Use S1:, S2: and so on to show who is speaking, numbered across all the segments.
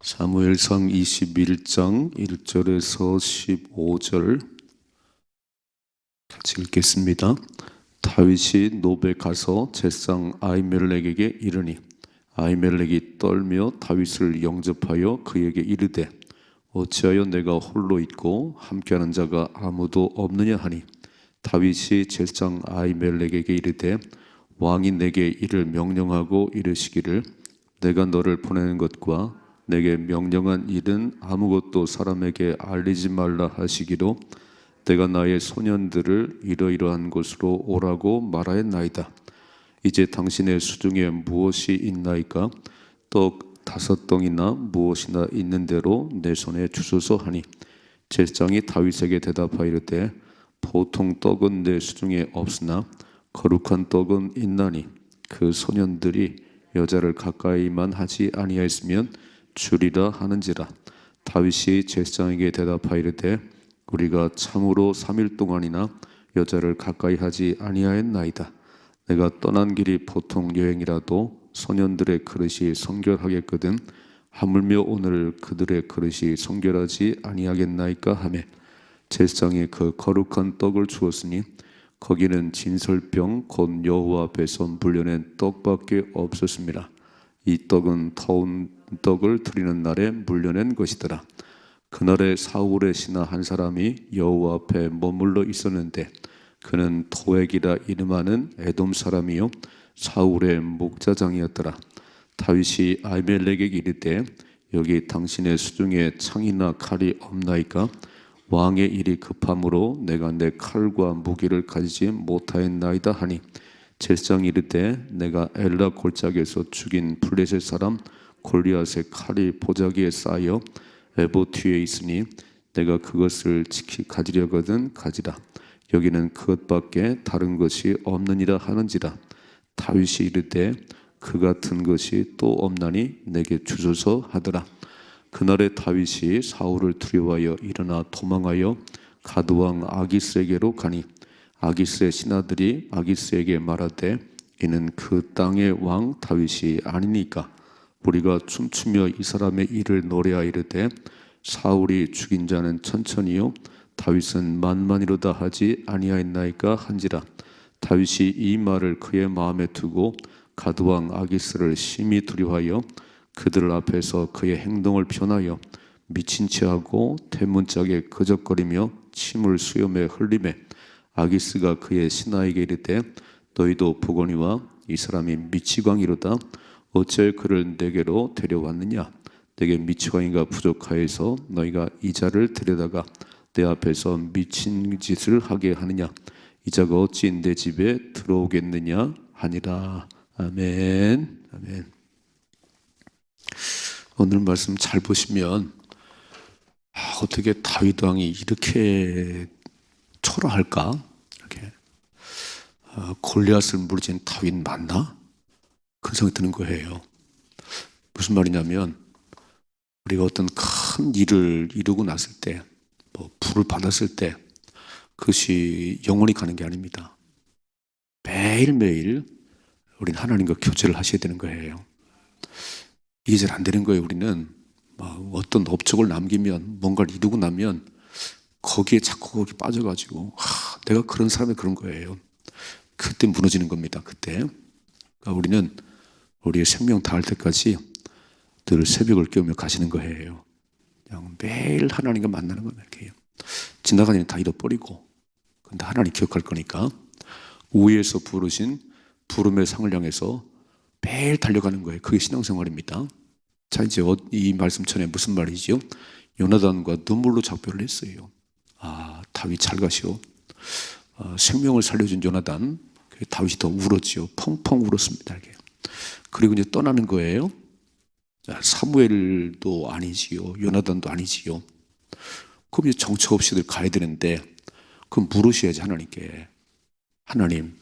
S1: 사무엘상 21장 1절에서 15절 같이 읽겠습니다. 다윗이 노베 가서 제상 아히멜렉에게 이르니 아히멜렉이 떨며 다윗을 영접하여 그에게 이르되 어찌하여 내가 홀로 있고 함께하는 자가 아무도 없느냐 하니 다윗이 제상 아히멜렉에게 이르되 왕이 내게 이를 명령하고 이르시기를 내가 너를 보내는 것과 내게 명령한 일은 아무것도 사람에게 알리지 말라 하시기로 내가 나의 소년들을 이러이러한 곳으로 오라고 말하였나이다. 이제 당신의 수중에 무엇이 있나이까? 떡 5덩이나 무엇이나 있는 대로 내 손에 주소서 하니 제사장이 다윗에게 대답하이르되 보통 떡은 내 수중에 없으나 거룩한 떡은 있나니 그 소년들이 여자를 가까이만 하지 아니하였으면 주리라 하는지라. 다윗이 제사장에게 대답하이르되 우리가 참으로 3일 동안이나 여자를 가까이 하지 아니하였나이다. 내가 떠난 길이 보통 여행이라도 소년들의 그릇이 성결하겠거든 하물며 오늘 그들의 그릇이 성결하지 아니하겠나이까 하매 제사장이 그 거룩한 떡을 주었으니 거기는 진설병 곧 여호와 앞에서 물려낸 떡밖에 없었습니다. 이 떡은 터운 떡을 드리는 날에 물려낸 것이더라. 그날에 사울의 신하 한 사람이 여호와 앞에 머물러 있었는데 그는 도액이라 이름하는 에돔 사람이요 사울의 목자장이었더라. 다윗이 아히멜렉에게 이르되 여기 당신의 수중에 창이나 칼이 없나이까? 왕의 일이 급함으로 내가 내 칼과 무기를 가지지 못하였나이다 하니 제사장이 이르되 내가 엘라 골짜기에서 죽인 블레셋 사람 골리앗의 칼이 보자기에 쌓여 에봇 뒤에 있으니 내가 그것을 지키 가지려거든 가지라. 여기는 그것밖에 다른 것이 없느니라 하는지라. 다윗이 이르되 그 같은 것이 또 없나니 내게 주소서 하더라. 그날에 다윗이 사울을 두려워하여 일어나 도망하여 가드왕 아기스에게로 가니 아기스의 신하들이 아기스에게 말하되 이는 그 땅의 왕 다윗이 아니니까 우리가 춤추며 이 사람의 일을 노래하이르되 사울이 죽인 자는 천천히요 다윗은 만만이로다 하지 아니하였나이까 한지라. 다윗이 이 말을 그의 마음에 두고 가드왕 아기스를 심히 두려워하여 그들 앞에서 그의 행동을 변하여 미친 체하고 대문짝에 거적거리며 침을 수염에 흘리매 아기스가 그의 신하에게 이르되 너희도 보거니와 이 사람이 미치광이로다. 어찌하여 그를 내게로 데려왔느냐? 내게 미치광이가 부족하여서 너희가 이 자를 데려다가 내 앞에서 미친 짓을 하게 하느냐? 이 자가 어찌 내 집에 들어오겠느냐 하니라. 아멘. 아멘. 오늘 말씀 잘 보시면 어떻게 다윗 왕이 이렇게 초라할까? 이렇게 골리앗을 무너진 다윗 맞나? 그런 생각이 드는 거예요. 무슨 말이냐면 우리가 어떤 큰 일을 이루고 났을 때, 부를 받았을 때 그것이 영원히 가는 게 아닙니다. 매일매일 우리는 하나님과 교제를 하셔야 되는 거예요. 이게 잘 안 되는 거예요. 우리는 어떤 업적을 남기면 뭔가를 이루고 나면 거기에 자꾸 거기 빠져가지고 내가 그런 사람이 그런 거예요. 그때 무너지는 겁니다. 그때. 그러니까 우리는 우리의 생명 다할 때까지 늘 새벽을 깨우며 가시는 거예요. 그냥 매일 하나님과 만나는 겁니다. 이렇게 지나가는 일 다 잃어버리고 근데 하나님 기억할 거니까 우위에서 부르신 부름의 상을 향해서 매일 달려가는 거예요. 그게 신앙생활입니다. 자, 이제 이 말씀 전에 무슨 말이지요? 요나단과 눈물로 작별을 했어요. 다윗 잘 가시오. 생명을 살려준 요나단, 다윗이 더 울었지요. 펑펑 울었습니다. 이렇게. 그리고 이제 떠나는 거예요. 사무엘도 아니지요. 요나단도 아니지요. 그럼 이제 정처 없이들 가야 되는데, 그럼 물으셔야지 하나님께. 하나님,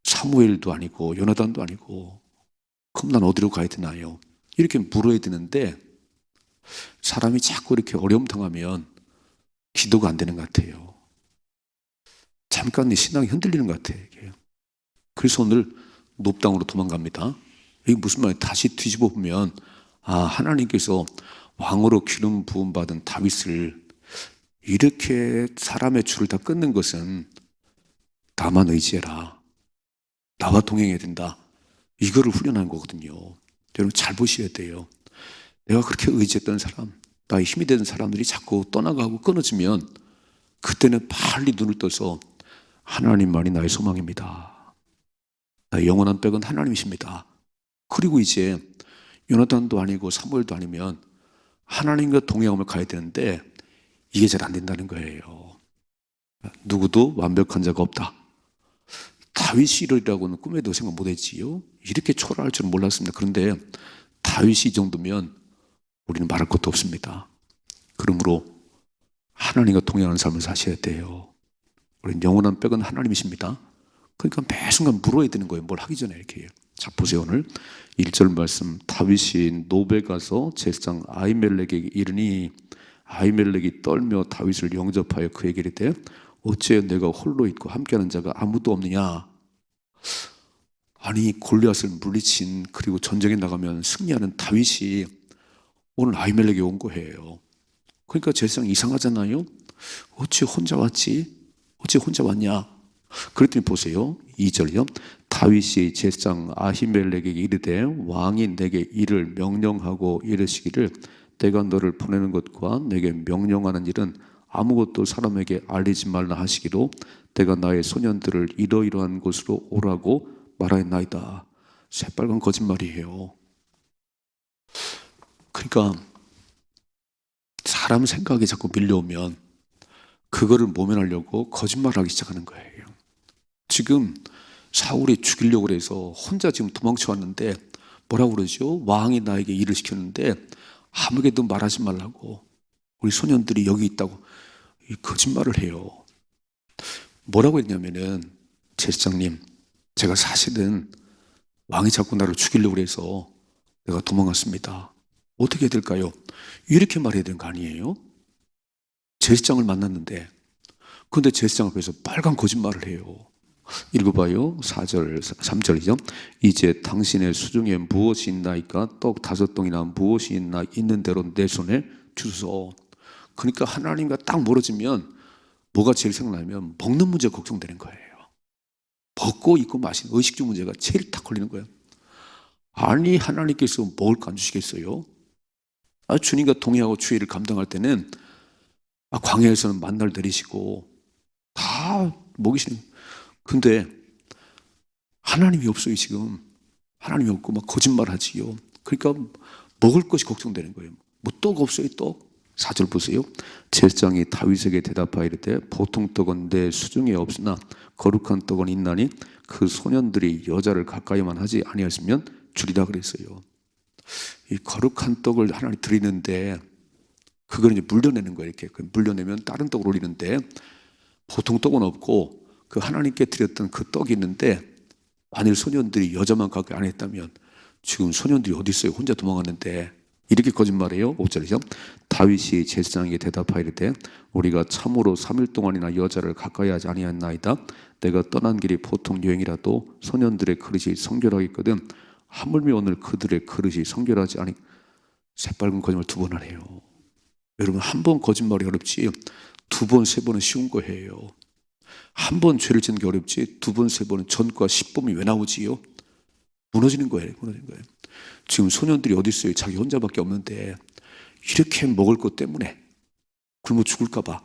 S1: 사무엘도 아니고 요나단도 아니고 그럼 난 어디로 가야 되나요? 이렇게 물어야 되는데 사람이 자꾸 이렇게 어려움 당하면 기도가 안 되는 것 같아요. 잠깐 내 신앙이 흔들리는 것 같아요. 그래서 오늘 높당으로 도망갑니다. 이게 무슨 말이에요? 다시 뒤집어 보면 하나님께서 왕으로 기름 부음 받은 다윗을 이렇게 사람의 줄을 다 끊는 것은 나만 의지해라, 나와 동행해야 된다, 이거를 훈련한 거거든요. 여러분 잘 보셔야 돼요. 내가 그렇게 의지했던 사람, 나의 힘이 되는 사람들이 자꾸 떠나가고 끊어지면 그때는 빨리 눈을 떠서 하나님만이 나의 소망입니다, 나의 영원한 백은 하나님이십니다. 그리고 이제 요나단도 아니고 사무엘도 아니면 하나님과 동행함을 가야 되는데 이게 잘 안 된다는 거예요. 누구도 완벽한 자가 없다. 다윗이 이러리라고는 꿈에도 생각 못했지요. 이렇게 초라할 줄은 몰랐습니다. 그런데 다윗이 이 정도면 우리는 말할 것도 없습니다. 그러므로 하나님과 동행하는 삶을 사셔야 돼요. 우리는 영원한 백은 하나님이십니다. 그러니까 매 순간 물어야 되는 거예요. 뭘 하기 전에 이렇게. 자, 보세요. 오늘 1절 말씀. 다윗이 노베 가서 제사장 아히멜렉에게 이르니 아히멜렉이 떨며 다윗을 영접하여 그에게 이르되 어찌 내가 홀로 있고 함께하는 자가 아무도 없느냐. 아니, 골리앗을 물리친, 그리고 전쟁에 나가면 승리하는 다윗이 오늘 아히멜렉에 온 거예요. 그러니까 제사장 이상하잖아요. 어찌 혼자 왔지? 어찌 혼자 왔냐? 그랬더니 보세요. 2절이요. 다윗이 제사장 아히멜렉에게 이르되 왕이 내게 이를 명령하고 이르시기를 내가 너를 보내는 것과 내게 명령하는 일은 아무것도 사람에게 알리지 말라 하시기로 내가 나의 소년들을 이러이러한 곳으로 오라고 말하였나이다. 새빨간 거짓말이에요. 그러니까 사람 생각이 자꾸 밀려오면 그거를 모면하려고 거짓말하기 시작하는 거예요. 지금 사울이 죽이려고 해서 혼자 지금 도망쳐 왔는데 뭐라고 그러죠? 왕이 나에게 일을 시켰는데 아무에게도 말하지 말라고, 우리 소년들이 여기 있다고 이 거짓말을 해요. 뭐라고 했냐면은, 제사장님, 제가 사실은 왕이 자꾸 나를 죽이려고 해서 내가 도망갔습니다. 어떻게 해야 될까요? 이렇게 말해야 되는 거 아니에요? 제사장을 만났는데, 근데 제사장 앞에서 빨간 거짓말을 해요. 읽어봐요. 4절, 3절이죠. 이제 당신의 수중에 무엇이 있나이까? 떡 5덩이나 무엇이 있나? 있는 대로 내 손에 주소서. 그러니까 하나님과 딱 멀어지면 뭐가 제일 생각나면 먹는 문제가 걱정되는 거예요. 먹고 입고 마시는 의식주 문제가 제일 딱 걸리는 거예요. 아니, 하나님께서 먹을 거 안 주시겠어요? 주님과 동행하고 주의를 감당할 때는 광야에서는 만나를 내리시고 다 먹이시는. 근데 하나님이 없어요. 지금 하나님이 없고 막 거짓말 하지요. 그러니까 먹을 것이 걱정되는 거예요. 뭐 떡 없어요. 떡. 4절 보세요. 제사장이 다윗에게 대답하여 이르되 보통 떡은 내 수중에 없으나 거룩한 떡은 있나니 그 소년들이 여자를 가까이만 하지 아니하시면 주리라 그랬어요. 이 거룩한 떡을 하나님 드리는데 그걸 이제 물려내는 거예요. 이렇게 물려내면 다른 떡을 올리는데 보통 떡은 없고 그 하나님께 드렸던 그 떡이 있는데 만일 소년들이 여자만 가까이 안 했다면 지금 소년들이 어디 있어요? 혼자 도망갔는데. 이렇게 거짓말해요. 5절이죠. 다윗이 제사장에게 대답하이르되 우리가 참으로 3일 동안이나 여자를 가까이 하지 아니하였나이다. 내가 떠난 길이 보통 여행이라도 소년들의 그릇이 성결하겠거든 하물며 오늘 그들의 그릇이 성결하지 아니. 새빨간 거짓말 2번 하네요. 여러분, 한 번 거짓말이 어렵지 2번, 3번은 쉬운 거예요. 한 번 죄를 짓는 게 어렵지 2번, 3번은 전과 10범이 왜 나오지요? 무너지는 거예요. 무너지는 거예요. 지금 소년들이 어디 있어요? 자기 혼자밖에 없는데 이렇게 먹을 것 때문에 굶어 죽을까 봐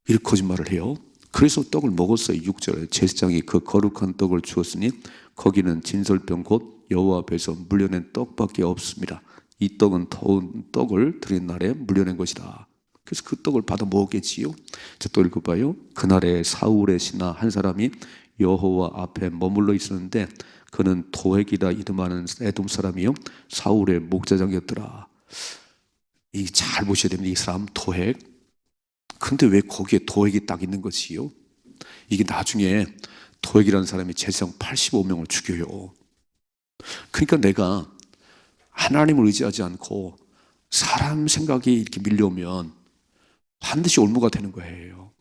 S1: 이렇게 거짓말을 해요. 그래서 떡을 먹었어요. 6절에 제사장이 그 거룩한 떡을 주었으니 거기는 진설병 곧 여호와 앞에서 물려낸 떡밖에 없습니다. 이 떡은 더운 떡을 드린 날에 물려낸 것이다. 그래서 그 떡을 받아 먹었겠지요. 자, 또 읽어봐요. 그날에 사울의 신하 한 사람이 여호와 앞에 머물러 있었는데 그는 도액이라 이름하는 에돔 사람이요 사울의 목자장이었더라. 이 잘 보셔야 됩니다. 이 사람 도액. 근데 왜 거기에 도액이 딱 있는 것이요? 이게 나중에 도액이라는 사람이 제사장 85명을 죽여요. 그러니까 내가 하나님을 의지하지 않고 사람 생각이 이렇게 밀려오면 반드시 올무가 되는 거예요.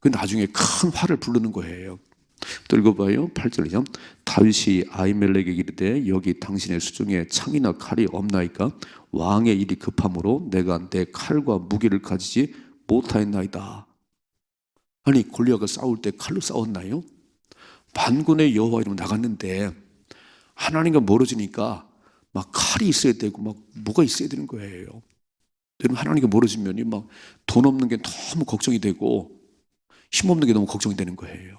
S1: 그 나중에 큰 화를 부르는 거예요. 또 읽어봐요. 8절이죠. 다윗이 아히멜렉에게 이르되 여기 당신의 수중에 창이나 칼이 없나이까? 왕의 일이 급함으로 내가 내 칼과 무기를 가지지 못하였나이다. 아니 골리앗과 싸울 때 칼로 싸웠나요? 만군의 여호와 이름 나갔는데 하나님과 멀어지니까 막 칼이 있어야 되고 막 뭐가 있어야 되는 거예요. 여러분 하나님과 멀어지면 막 돈 없는 게 너무 걱정이 되고 힘 없는 게 너무 걱정이 되는 거예요.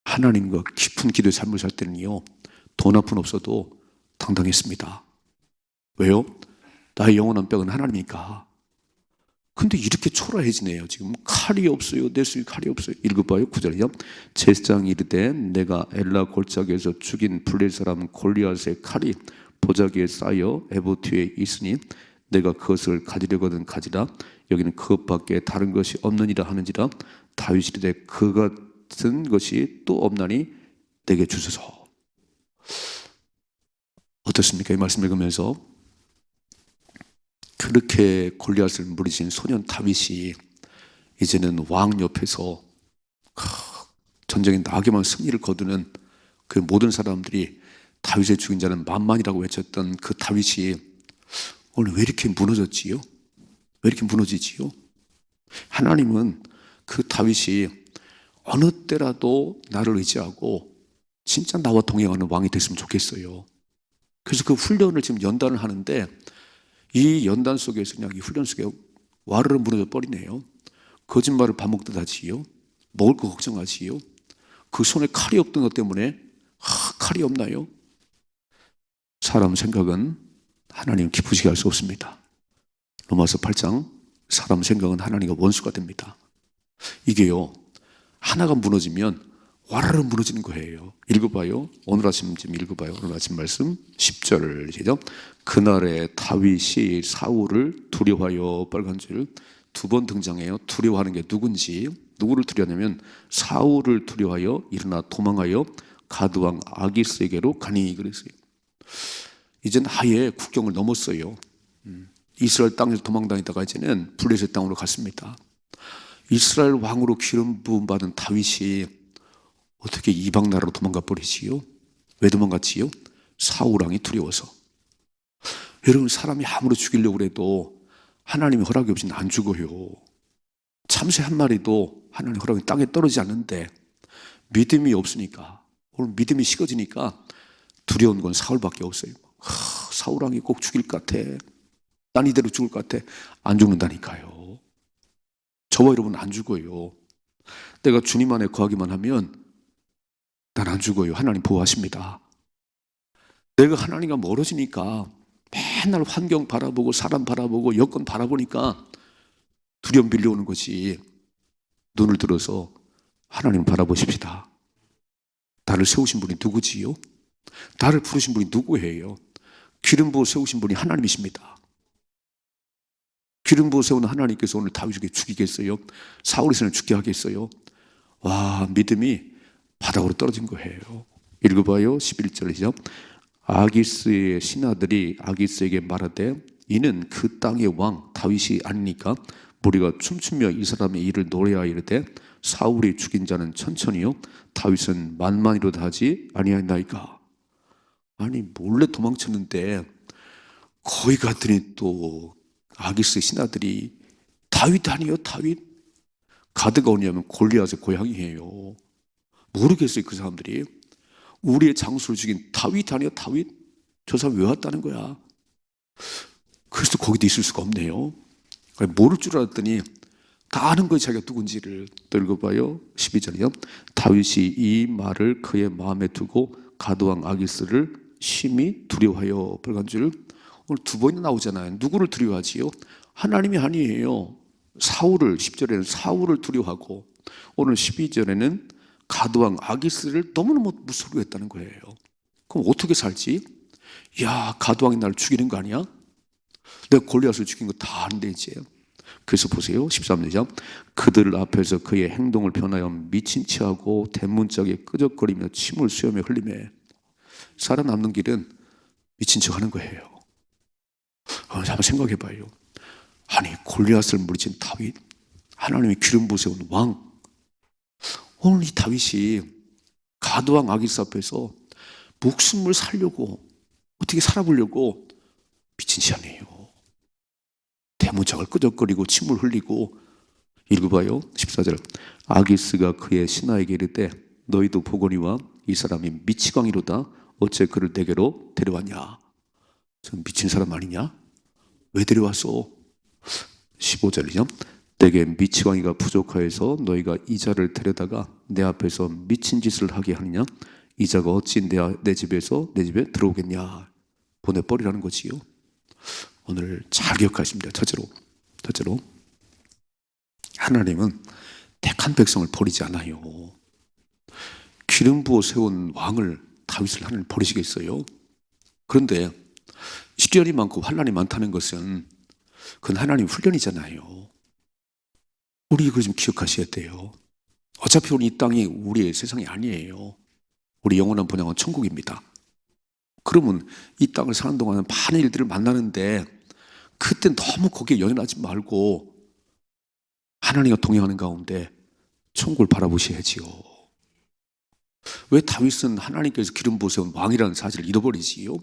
S1: 하나님과 깊은 기도의 삶을 살 때는요, 돈 한 푼 없어도 당당했습니다. 왜요? 나의 영원한 뼈는 하나님이니까. 근데 이렇게 초라해지네요. 지금 칼이 없어요. 내 손에 칼이 없어요. 읽어봐요. 9절이요. 제사장이 이르되 내가 엘라 골짜기에서 죽인 블레 사람 골리앗의 칼이 보자기에 쌓여 에봇 뒤에 있으니 내가 그것을 가지려거든 가지라. 여기는 그것밖에 다른 것이 없느니라 하는지라. 다윗이 이르되 그 같은 것이 또 없나니 내게 주소서. 어떻습니까? 이 말씀 읽으면서 그렇게 골리앗을 무리친 소년 다윗이 이제는 왕 옆에서 전쟁에 나게만 승리를 거두는 그 모든 사람들이 다윗의 죽인 자는 만만이라고 외쳤던 그 다윗이 오늘 왜 이렇게 무너졌지요? 왜 이렇게 무너지지요? 하나님은 그 다윗이 어느 때라도 나를 의지하고 진짜 나와 동행하는 왕이 됐으면 좋겠어요. 그래서 그 훈련을 지금 연단을 하는데 이 연단 속에서 그냥 이 훈련 속에 와르르 무너져 버리네요. 거짓말을 밥 먹듯 하지요. 먹을 거 걱정하지요. 그 손에 칼이 없던 것 때문에 칼이 없나요? 사람 생각은 하나님 기쁘시게 할 수 없습니다. 로마서 8장 사람 생각은 하나님과 원수가 됩니다. 이게요 하나가 무너지면 와르르 무너지는 거예요. 읽어봐요. 오늘 아침 좀 읽어봐요. 오늘 아침 말씀 10절 시작. 그날에 다윗이 사울을 두려워하여 빨간 줄 두 번 등장해요. 두려워하는 게 누군지, 누구를 두려워하냐면 사울을 두려워하여 일어나 도망하여 가드왕 아기스에게로 가니 그랬어요. 이젠 아예 국경을 넘었어요. 이스라엘 땅에서 도망다니다가 이제는 블레셋 땅으로 갔습니다. 이스라엘 왕으로 기름 부음 받은 다윗이 어떻게 이방 나라로 도망가 버리지요? 왜 도망갔지요? 사울 왕이 두려워서. 여러분 사람이 아무리 죽이려고 해도 하나님의 허락이 없이는 안 죽어요. 참새 한 마리도 하나님의 허락이 땅에 떨어지지 않는데 믿음이 없으니까 오늘 믿음이 식어지니까 두려운 건 사울밖에 없어요. 사울 왕이 꼭 죽일 것 같아. 난 이대로 죽을 것 같아. 안 죽는다니까요. 저와 여러분은 안 죽어요. 내가 주님 안에 거하기만 하면 난 안 죽어요. 하나님 보호하십니다. 내가 하나님과 멀어지니까 맨날 환경 바라보고 사람 바라보고 여건 바라보니까 두려움 밀려오는 거지. 눈을 들어서 하나님 바라보십시다. 나를 세우신 분이 누구지요? 나를 부르신 분이 누구예요? 기름 부어 세우신 분이 하나님이십니다. 기름 부어 세우는 하나님께서 오늘 다윗에게 죽이겠어요? 사울에서는 죽게 하겠어요? 와, 믿음이 바닥으로 떨어진 거예요. 읽어봐요. 11절이죠. 아기스의 신하들이 아기스에게 말하되 이는 그 땅의 왕 다윗이 아니니까 무리가 춤추며 이 사람의 일을 노래하여 이르되 사울이 죽인 자는 천천히요 다윗은 만만이로다 하지 아니하나이까. 아니 몰래 도망쳤는데 거기 갔더니 또 아기스의 신하들이 다윗 아니요 다윗. 가드가 어디냐면 골리앗의 고향이에요. 모르겠어요 그 사람들이. 우리의 장수를 죽인 다윗 아니요 다윗? 저 사람 왜 왔다는 거야? 그래서 거기도 있을 수가 없네요. 모를 줄 알았더니 다 아는 거예요 자기가 누군지를. 또 읽어봐요. 12절이요. 다윗이 이 말을 그의 마음에 두고 가드왕 아기스를 심히 두려워하여 벌간줄. 오늘 두 번이나 나오잖아요. 누구를 두려워하지요? 하나님이 아니에요. 사울을 10절에는 사울을 두려워하고 오늘 12절에는 가드왕 아기스를 너무너무 무서워 했다는 거예요. 그럼 어떻게 살지? 야, 가드왕이 나를 죽이는 거 아니야? 내가 골리앗을 죽인 거 다 아는데 이제. 그래서 보세요. 13절. 그들 앞에서 그의 행동을 변하여 미친 체하고 대문짝에 끄적거리며 침을 수염에 흘리며. 살아남는 길은 미친 척 하는 거예요. 한번 생각해 봐요. 아니 골리앗을 물리친 다윗, 하나님이 기름 부으세운 왕. 오늘 이 다윗이 가드왕 아기스 앞에서 목숨을 살려고 어떻게 살아보려고 미친 짓 아니에요. 대문짝을 끄적거리고 침을 흘리고 읽어봐요. 14절. 아기스가 그의 신하에게 이르되 너희도 보거니와 이 사람이 미치광이로다. 어째 그를 내게로 데려왔냐? 전 미친 사람 아니냐? 왜 데려왔어? 15절이죠. 내게 미치광이가 부족하여서 너희가 이자를 데려다가 내 앞에서 미친 짓을 하게 하느냐? 이자가 어찌 내 집에서 내 집에 들어오겠냐? 보내버리라는 거지요. 오늘 잘 기억하십니다. 첫째로 하나님은 택한 백성을 버리지 않아요. 기름 부어 세운 왕을 다윗을 하나님 버리시겠어요? 그런데 시련이 많고 환난이 많다는 것은 그건 하나님 훈련이잖아요. 우리 이거 좀 기억하셔야 돼요. 어차피 우리 이 땅이 우리의 세상이 아니에요. 우리 영원한 본향은 천국입니다. 그러면 이 땅을 사는 동안은 많은 일들을 만나는데 그땐 너무 거기에 연연하지 말고 하나님과 동행하는 가운데 천국을 바라보셔야지요. 왜 다윗은 하나님께서 기름 부으신 왕이라는 사실을 잃어버리지요?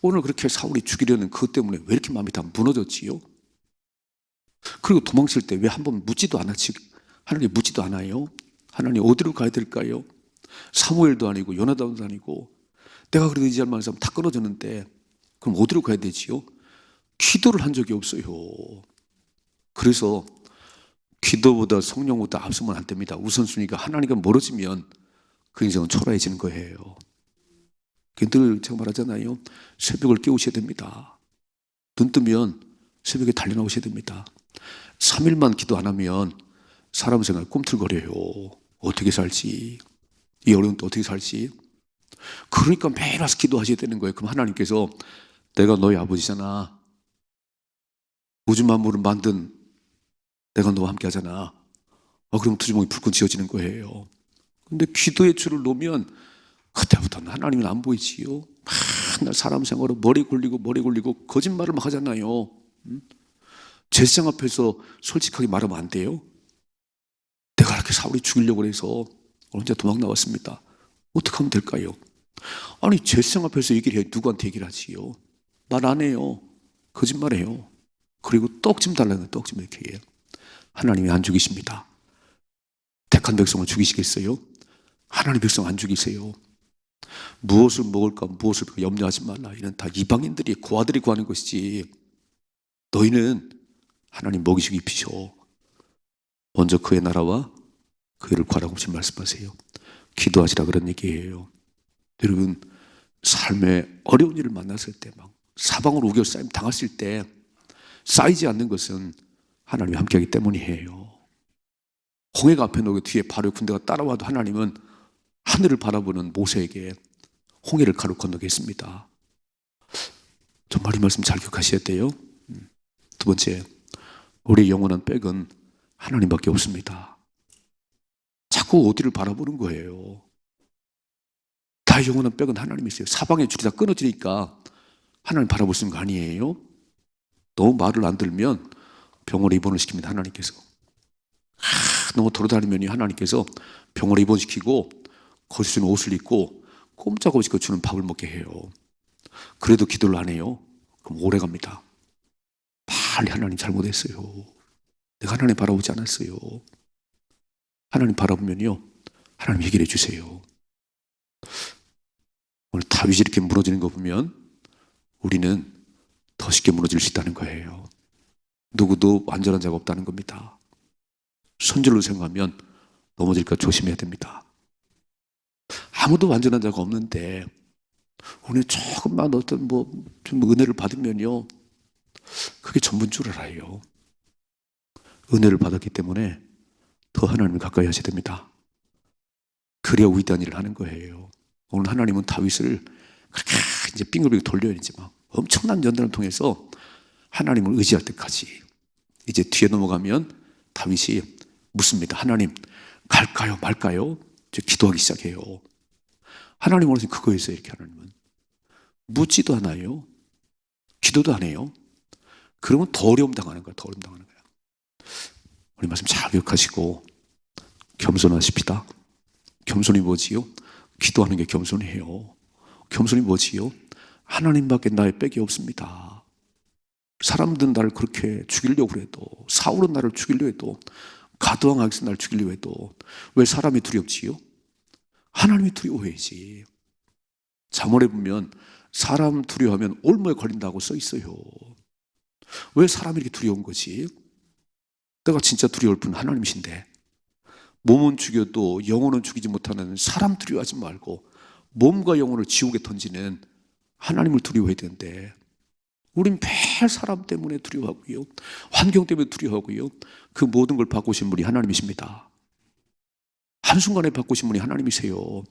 S1: 오늘 그렇게 사울이 죽이려는 그것 때문에 왜 이렇게 마음이 다 무너졌지요? 그리고 도망칠 때 왜 한번 묻지도 않았지? 하나님 묻지도 않아요? 하나님 어디로 가야 될까요? 사무엘도 아니고 요나단도 아니고 내가 그래도 의지할 만한 사람 다 끊어졌는데 그럼 어디로 가야 되지요? 기도를 한 적이 없어요. 그래서 기도보다 성령보다 앞서면 안 됩니다. 우선순위가 하나님과 멀어지면 그 인생은 초라해지는 거예요. 늘 제가 말하잖아요. 새벽을 깨우셔야 됩니다. 눈 뜨면 새벽에 달려나오셔야 됩니다. 3일만 기도 안 하면 사람 생활 꿈틀거려요. 어떻게 살지? 이 어려운 때 어떻게 살지? 그러니까 매일 와서 기도하셔야 되는 거예요. 그럼 하나님께서 내가 너희 아버지잖아. 우주 만물을 만든 내가 너와 함께 하잖아. 그럼 두 주먹이 불끈 지어지는 거예요. 근데 기도의 줄을 놓으면 그때부터는 하나님은 안 보이지요. 맨날 사람 생활로 머리 굴리고 거짓말을 막 하잖아요. 제사장 앞에서 솔직하게 말하면 안 돼요. 내가 이렇게 사울이 죽이려고 해서 혼자 도망 나왔습니다. 어떻게 하면 될까요? 아니 제사장 앞에서 얘기를 해요. 누구한테 얘기를 하지요? 말 안 해요. 거짓말해요. 그리고 떡 좀 달라는 거예요. 떡 좀 이렇게 해요. 하나님이 안 죽이십니다. 택한 백성을 죽이시겠어요? 하나님 백성 안 죽이세요. 무엇을 먹을까 무엇을 염려하지 말라. 이는 다 이방인들이 고아들이 구하는 것이지 너희는 하나님 먹이시고 입히셔. 먼저 그의 나라와 그 일을 구하라고 지금 말씀하세요. 기도하시라 그런 얘기예요. 여러분 삶의 어려운 일을 만났을 때 막 사방으로 우겨싸임 당했을 때 쌓이지 않는 것은 하나님이 함께하기 때문이에요. 홍해가 앞에 놓고 뒤에 바로 군대가 따라와도 하나님은 하늘을 바라보는 모세에게 홍해를 가로 건너게 했습니다. 정말 이 말씀 잘 기억하셔야 돼요. 두 번째, 우리의 영원한 백은 하나님밖에 없습니다. 자꾸 어디를 바라보는 거예요. 다 영원한 백은 하나님이 있어요. 사방의 줄이 다 끊어지니까 하나님 바라볼 수 있는 거 아니에요? 너무 말을 안 들면 병원에 입원을 시킵니다. 하나님께서. 너무 돌아다니면 하나님께서 병원에 입원시키고 거기서 주는 옷을 입고 꼼짝없이 그 주는 밥을 먹게 해요. 그래도 기도를 안 해요. 그럼 오래 갑니다. 빨리 하나님 잘못했어요. 내가 하나님 바라보지 않았어요. 하나님 바라보면요, 하나님 해결해 주세요. 오늘 다윗이 이렇게 무너지는 거 보면 우리는 더 쉽게 무너질 수 있다는 거예요. 누구도 완전한 자가 없다는 겁니다. 선질로 생각하면 넘어질까 조심해야 됩니다. 아무도 완전한 자가 없는데 오늘 조금만 어떤 좀 은혜를 받으면요, 그게 전부인 줄 알아요. 은혜를 받았기 때문에 더 하나님을 가까이 하셔야 됩니다. 그래야 위대한 일을 하는 거예요. 오늘 하나님은 다윗을 그렇게 이제 빙글빙글 돌려야지 막 엄청난 연단을 통해서 하나님을 의지할 때까지. 이제 뒤에 넘어가면 다윗이 묻습니다. 하나님 갈까요 말까요? 이제 기도하기 시작해요. 하나님 원하시는 그거였어요. 이렇게 하나님은 묻지도 않아요. 기도도 안 해요. 그러면 더 어려움 당하는 거야. 더 어려움 당하는 거야. 우리 말씀 잘 기억하시고 겸손하십시다. 겸손이 뭐지요? 기도하는 게 겸손이에요. 겸손이 뭐지요? 하나님밖에 나의 빽이 없습니다. 사람들은 나를 그렇게 죽이려고 해도, 사울은 나를 죽이려 해도, 가드왕 악에서 나를 죽이려 해도 왜 사람이 두렵지요? 하나님이 두려워해야지. 잠언에 보면 사람 두려워하면 올무에 걸린다고 써 있어요. 왜 사람이 이렇게 두려운 거지? 내가 진짜 두려울 분 하나님이신데, 몸은 죽여도 영혼은 죽이지 못하는 사람 두려워하지 말고 몸과 영혼을 지옥에 던지는 하나님을 두려워해야 되는데, 우린 매일 사람 때문에 두려워하고요, 환경 때문에 두려워하고요. 그 모든 걸 바꾸신 분이 하나님이십니다. 한순간에 바꾸신 분이 하나님이세요.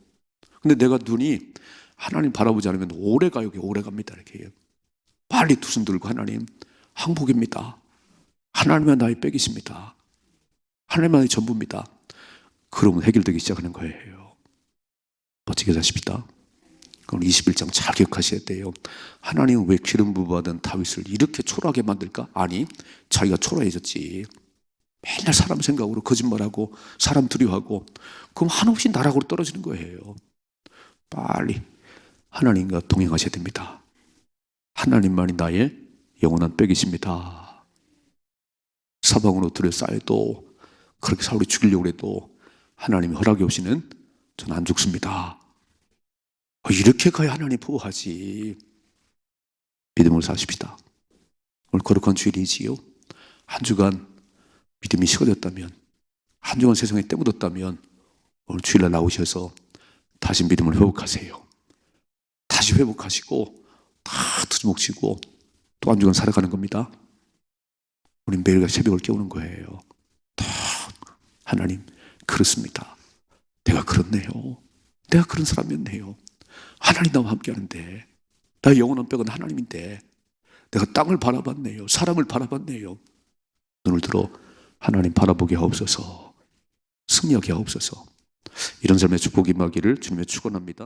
S1: 근데 내가 눈이 하나님 바라보지 않으면 오래 가요. 오래 갑니다. 이렇게 빨리 두 손 들고 하나님 항복입니다. 하나님은 나의 빽이십니다. 하나님은 나의 전부입니다. 그러면 해결되기 시작하는 거예요. 멋지게 사십시다. 오늘 21장 잘 기억하셔야 돼요. 하나님은 왜 기름 부어받은 다윗을 이렇게 초라하게 만들까? 아니, 자기가 초라해졌지. 맨날 사람 생각으로 거짓말하고 사람 두려워하고, 그럼 한없이 나락으로 떨어지는 거예요. 빨리 하나님과 동행하셔야 됩니다. 하나님만이 나의 영원한 빽이십니다. 사방으로 둘러싸여도, 그렇게 사울이 죽이려고 해도 하나님이 허락이 없이는 저는 안 죽습니다. 이렇게 가야 하나님 보호하지. 믿음을 사십시다. 오늘 거룩한 주일이지요. 한 주간 믿음이 식어졌다면, 한 주간 세상에 때묻었다면 오늘 주일날 나오셔서 다시 믿음을 회복하세요. 다시 회복하시고 다 투주목 치고 또 한 주간 살아가는 겁니다. 우리 매일같이 새벽을 깨우는 거예요. 다 하나님, 그렇습니다. 내가 그렇네요. 내가 그런 사람이었네요. 하나님 나와 함께 하는데, 나의 영원한 빽은 하나님인데 내가 땅을 바라봤네요. 사람을 바라봤네요. 눈을 들어 하나님 바라보게 하옵소서. 승리하게 하옵소서. 이런 삶의 축복이 임하기를 주님의 축원합니다.